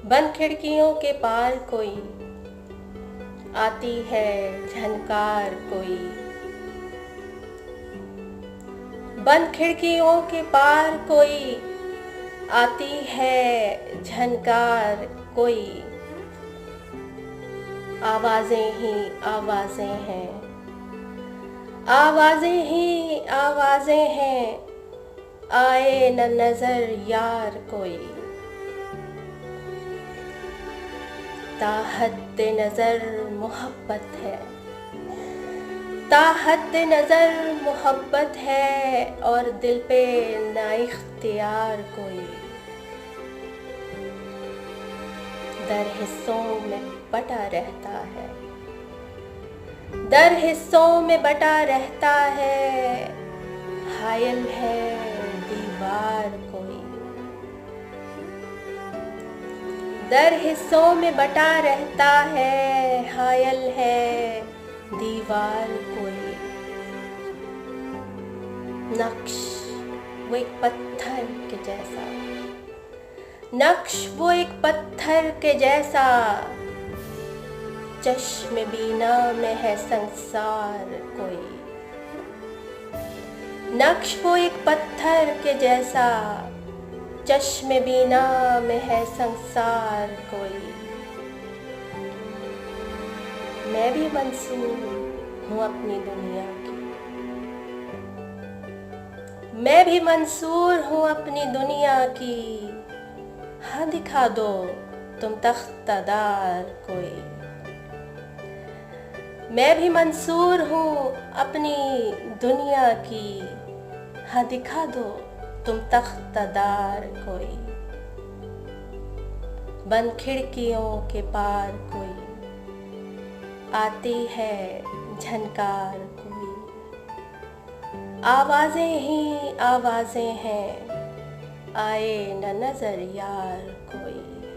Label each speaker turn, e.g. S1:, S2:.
S1: बंद खिड़कियों के पार कोई आती है झनकार कोई। बंद खिड़कियों के पार कोई आती है झनकार कोई। आवाजें ही आवाजें हैं, आवाजें ही आवाजें हैं, आए न नजर यार कोई। ताहत नजर मोहब्बत है, ताहत नजर मोहब्बत है, और दिल पे ना इख्तियार कोई। दर हिस्सों में बटा रहता है, दर हिस्सों में बटा रहता है, हायल है दीवार कोई। दर हिस्सों में बटा रहता है, हायल है दीवार कोई। नक्श वो एक पत्थर के जैसा, नक्श वो एक पत्थर के जैसा, चश्म बीना में है संसार कोई। नक्श वो एक पत्थर के जैसा, चश्म बीना में है संसार कोई। मैं भी मंसूर हूँ अपनी दुनिया की, मैं भी मंसूर हूँ अपनी दुनिया की। हाँ दिखा दो तुम तख्तादार कोई। मैं भी मंसूर हूँ अपनी दुनिया की, हाँ दिखा दो तुम तख्तादार कोई। बंद खिड़कियों के पार कोई आती है झनकार कोई। आवाजें ही आवाजें हैं, आए न नजर यार कोई।